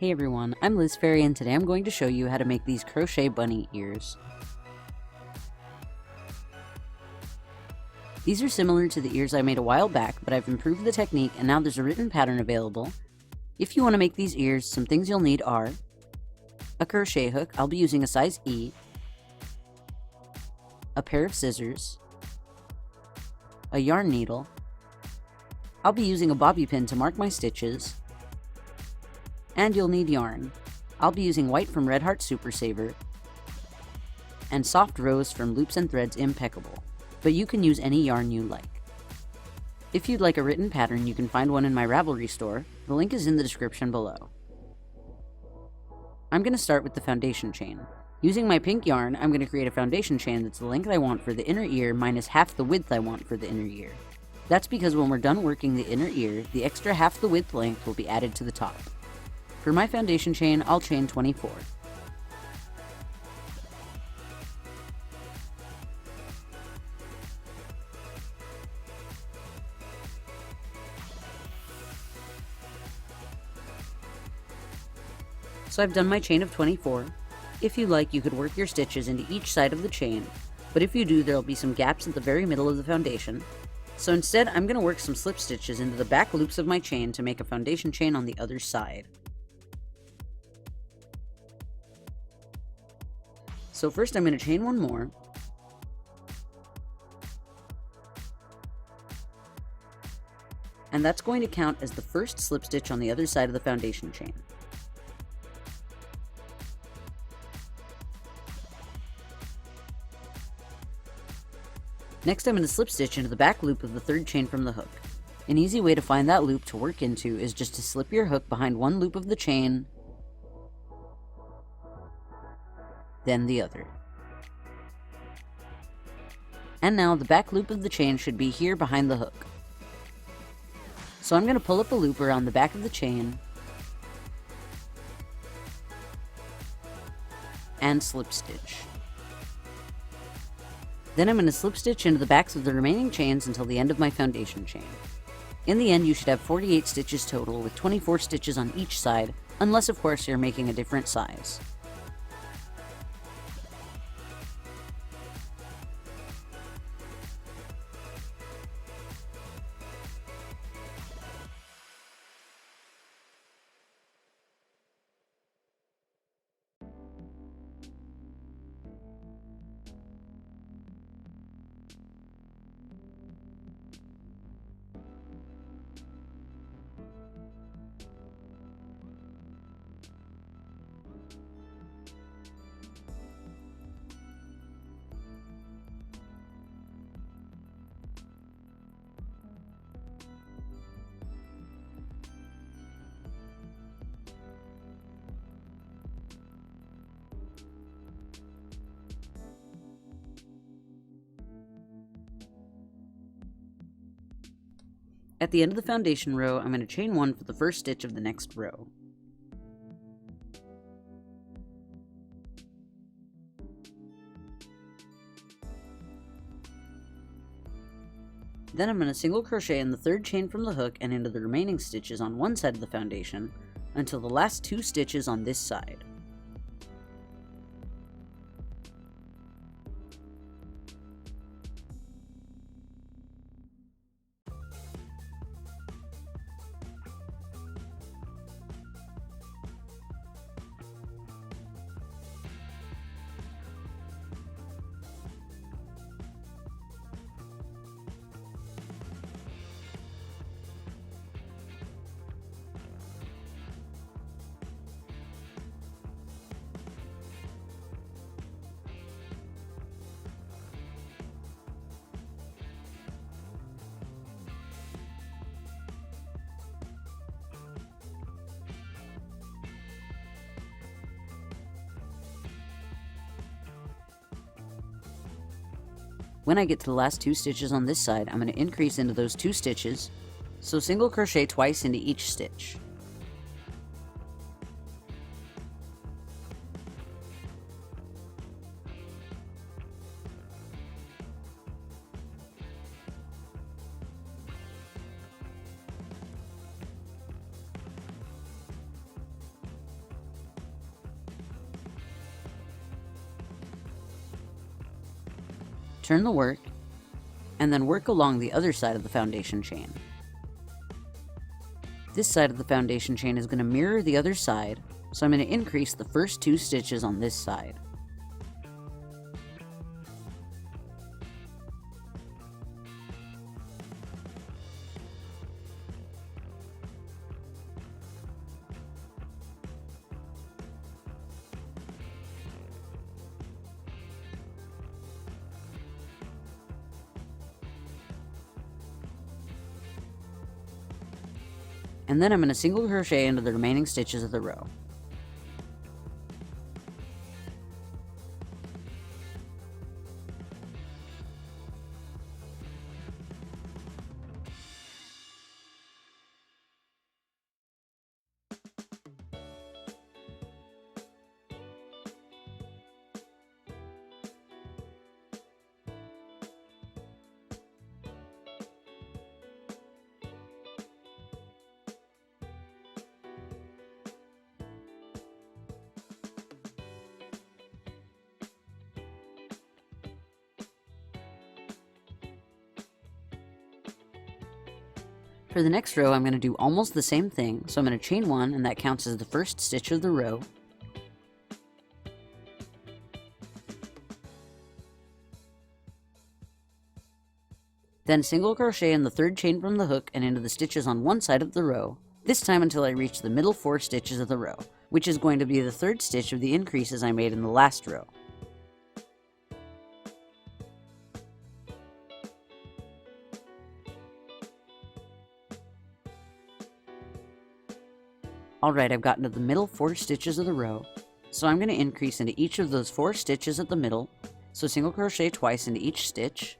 Hey everyone, I'm Liz Fairy and today I'm going to show you how to make these crochet bunny ears. These are similar to the ears I made a while back, but I've improved the technique and now there's a written pattern available. If you want to make these ears, some things you'll need are a crochet hook, I'll be using a size E, a pair of scissors, a yarn needle, I'll be using a bobby pin to mark my stitches, and you'll need yarn. I'll be using white from Red Heart Super Saver, and soft rose from Loops and Threads Impeccable, but you can use any yarn you like. If you'd like a written pattern, you can find one in my Ravelry store. The link is in the description below. I'm going to start with the foundation chain. Using my pink yarn, I'm going to create a foundation chain that's the length I want for the inner ear minus half the width I want for the inner ear. That's because when we're done working the inner ear, the extra half the width length will be added to the top. For my foundation chain, I'll chain 24. So I've done my chain of 24. If you like, you could work your stitches into each side of the chain, but if you do, there'll be some gaps at the very middle of the foundation. So instead, I'm going to work some slip stitches into the back loops of my chain to make a foundation chain on the other side. So first I'm going to chain one more, and that's going to count as the first slip stitch on the other side of the foundation chain. Next I'm going to slip stitch into the back loop of the third chain from the hook. An easy way to find that loop to work into is just to slip your hook behind one loop of the chain, then the other. And now the back loop of the chain should be here behind the hook. So I'm going to pull up a loop around the back of the chain and slip stitch. Then I'm going to slip stitch into the backs of the remaining chains until the end of my foundation chain. In the end, you should have 48 stitches total with 24 stitches on each side, unless of course you're making a different size. At the end of the foundation row, I'm going to chain one for the first stitch of the next row. Then I'm going to single crochet in the third chain from the hook and into the remaining stitches on one side of the foundation until the last two stitches on this side. When I get to the last two stitches on this side, I'm going to increase into those two stitches, so single crochet twice into each stitch. turn the work, and then work along the other side of the foundation chain. This side of the foundation chain is going to mirror the other side, so I'm going to increase the first 2 stitches on this side. And then I'm going to single crochet into the remaining stitches of the row. For the next row, I'm going to do almost the same thing, so I'm going to chain 1, and that counts as the first stitch of the row. Then single crochet in the 3rd chain from the hook and into the stitches on one side of the row, this time until I reach the middle 4 stitches of the row, which is going to be the 3rd stitch of the increases I made in the last row. Alright, I've gotten to the middle 4 stitches of the row, so I'm going to increase into each of those 4 stitches at the middle, so single crochet twice into each stitch.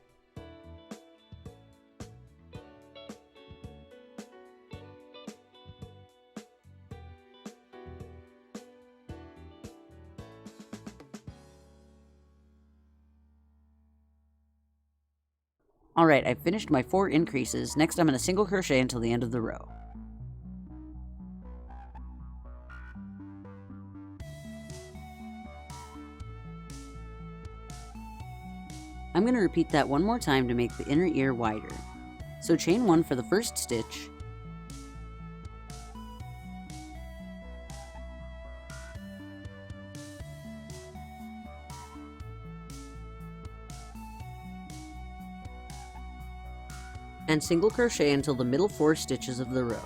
Alright, I've finished my 4 increases. Next I'm going to single crochet until the end of the row. I'm going to repeat that one more time to make the inner ear wider. So chain 1 for the first stitch, and single crochet until the middle 4 stitches of the row.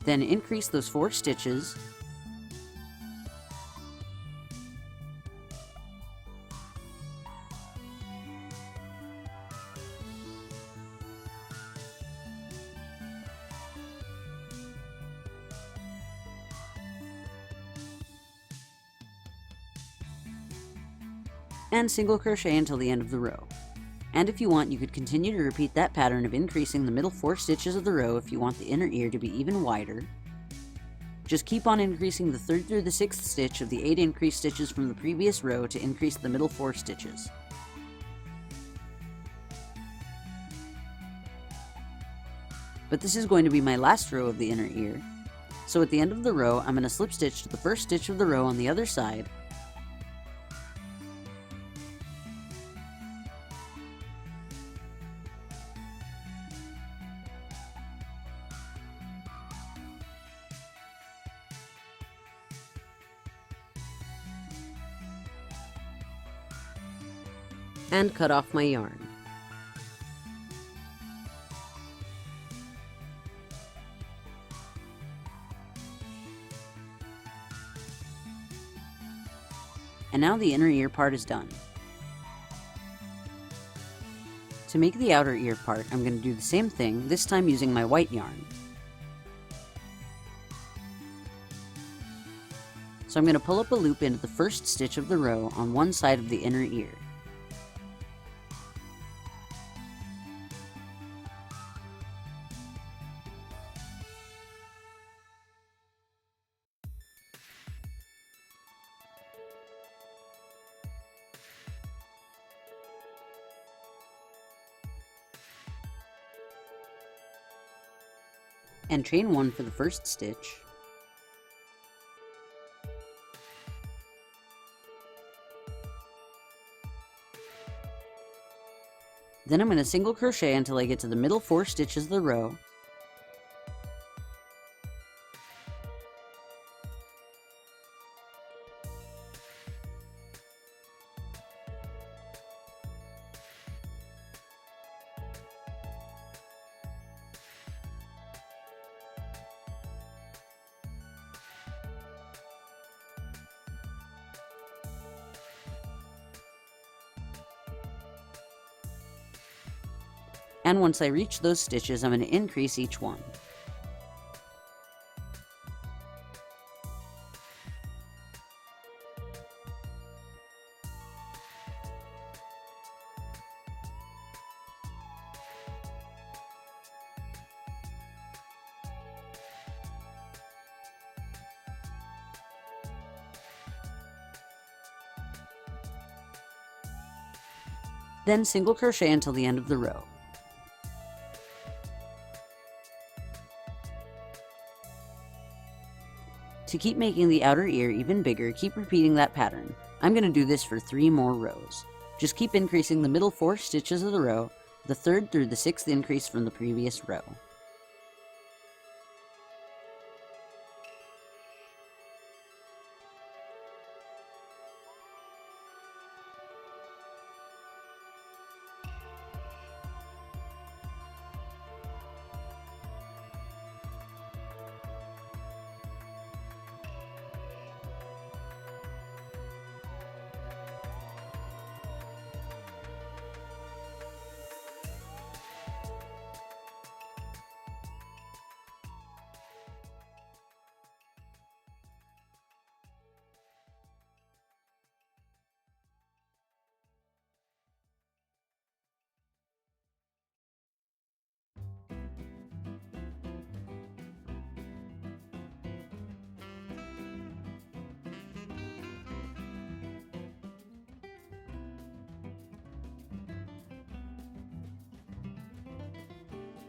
Then increase those 4 stitches, and single crochet until the end of the row. And if you want, you could continue to repeat that pattern of increasing the middle 4 stitches of the row if you want the inner ear to be even wider. Just keep on increasing the 3rd through the 6th stitch of the 8 increased stitches from the previous row to increase the middle 4 stitches. But this is going to be my last row of the inner ear, so at the end of the row I'm going to slip stitch to the first stitch of the row on the other side, and cut off my yarn. And now the inner ear part is done. To make the outer ear part, I'm going to do the same thing, this time using my white yarn. So I'm going to pull up a loop into the first stitch of the row on one side of the inner ear. and chain 1 for the first stitch. Then I'm going to single crochet until I get to the middle 4 stitches of the row. And once I reach those stitches, I'm going to increase each one. Then single crochet until the end of the row. To keep making the outer ear even bigger, keep repeating that pattern. I'm going to do this for 3 more rows. Just keep increasing the middle 4 stitches of the row, the 3rd through the 6th increase from the previous row.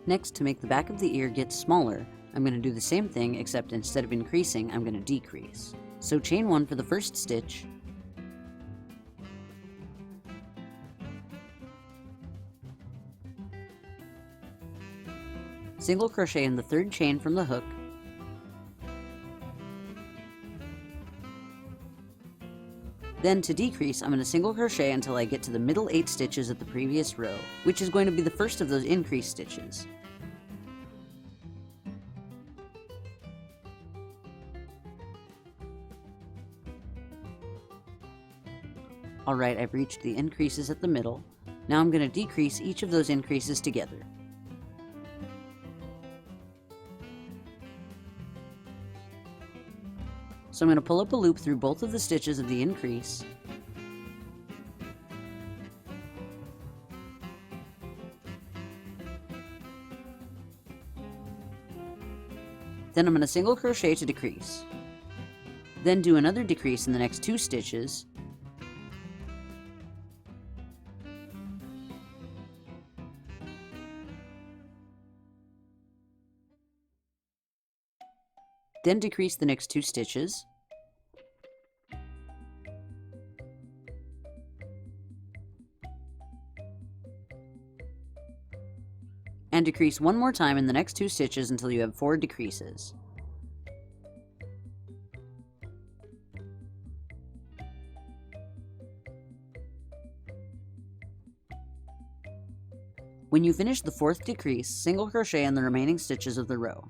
Next, to make the back of the ear get smaller, I'm going to do the same thing, except instead of increasing, I'm going to decrease. So chain 1 for the first stitch, single crochet in the 3rd chain from the hook, then to decrease, I'm going to single crochet until I get to the middle 8 stitches of the previous row, which is going to be the first of those increase stitches. Alright, I've reached the increases at the middle. Now I'm going to decrease each of those increases together. So I'm going to pull up a loop through both of the stitches of the increase, then I'm going to single crochet to decrease, then do another decrease in the next 2 stitches, then decrease the next 2 stitches, and decrease one more time in the next 2 stitches until you have 4 decreases. When you finish the 4th decrease, single crochet in the remaining stitches of the row.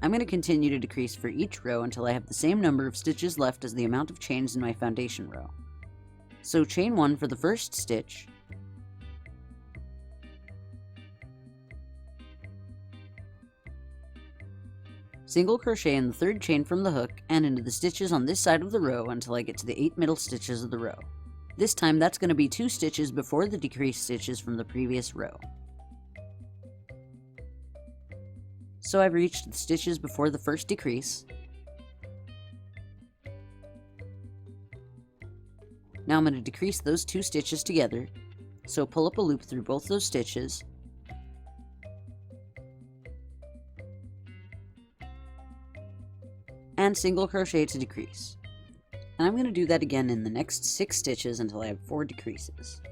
I'm going to continue to decrease for each row until I have the same number of stitches left as the amount of chains in my foundation row. So chain 1 for the first stitch, single crochet in the 3rd chain from the hook and into the stitches on this side of the row until I get to the 8 middle stitches of the row. This time that's going to be 2 stitches before the decreased stitches from the previous row. So I've reached the stitches before the first decrease. Now I'm going to decrease those 2 stitches together, so pull up a loop through both those stitches, and single crochet to decrease. And I'm going to do that again in the next 6 stitches until I have 4 decreases.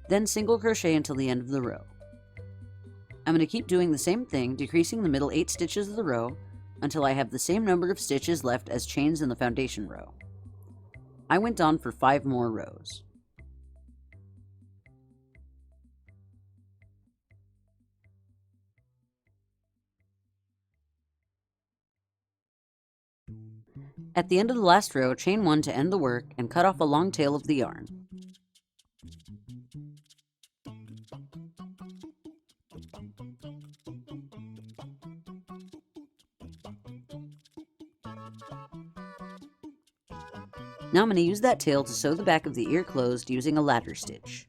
Then single crochet until the end of the row. I'm going to keep doing the same thing, decreasing the middle 8 stitches of the row until I have the same number of stitches left as chains in the foundation row. I went on for 5 more rows. At the end of the last row, chain 1 to end the work and cut off a long tail of the yarn. Now I'm going to use that tail to sew the back of the ear closed using a ladder stitch.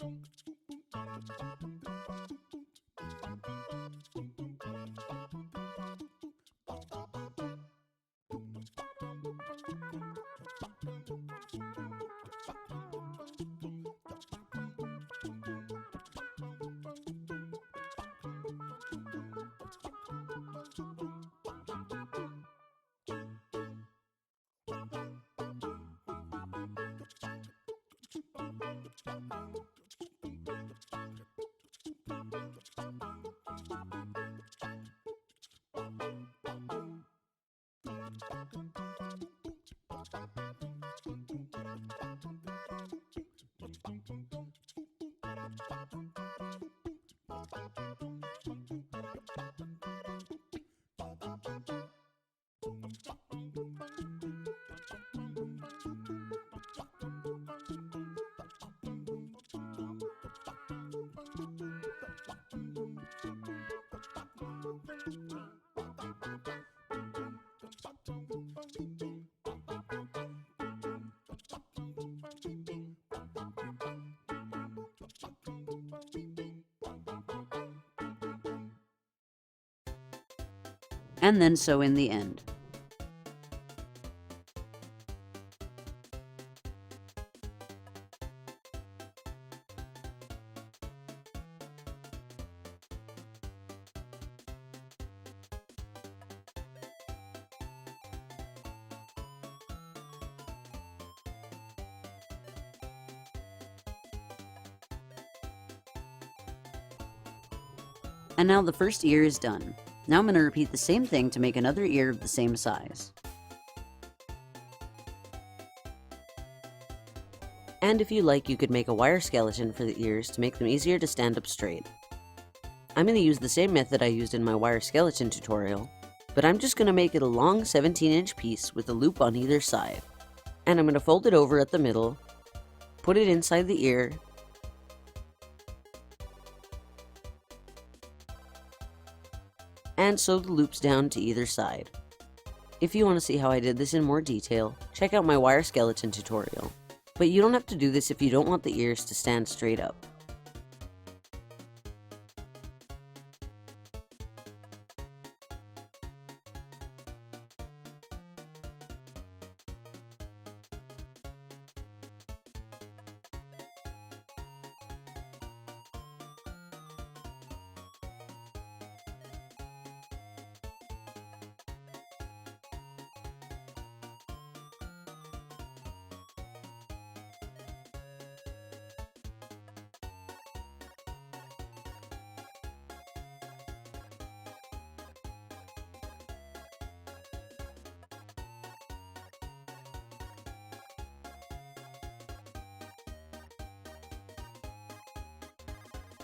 And then sew in the end. And now the first ear is done. Now I'm going to repeat the same thing to make another ear of the same size. And if you like, you could make a wire skeleton for the ears to make them easier to stand up straight. I'm going to use the same method I used in my wire skeleton tutorial, but I'm just going to make it a long 17-inch piece with a loop on either side. And I'm going to fold it over at the middle, put it inside the ear, and sew the loops down to either side. If you want to see how I did this in more detail, check out my wire skeleton tutorial. But you don't have to do this if you don't want the ears to stand straight up.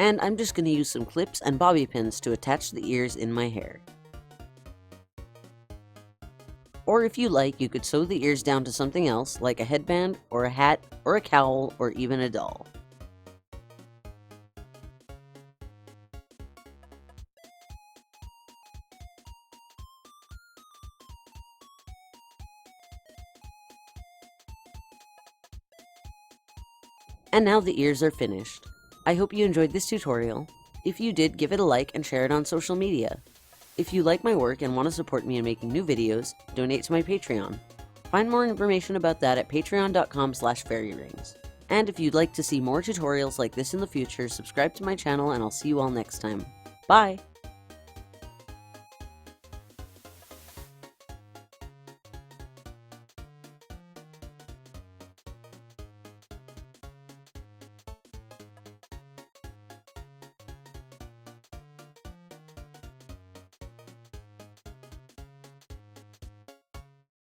And I'm just going to use some clips and bobby pins to attach the ears in my hair. Or if you like, you could sew the ears down to something else, like a headband, or a hat, or a cowl, or even a doll. And now the ears are finished. I hope you enjoyed this tutorial. If you did, give it a like and share it on social media. If you like my work and want to support me in making new videos, donate to my Patreon. Find more information about that at patreon.com/fairyrings. And if you'd like to see more tutorials like this in the future, subscribe to my channel and I'll see you all next time. Bye!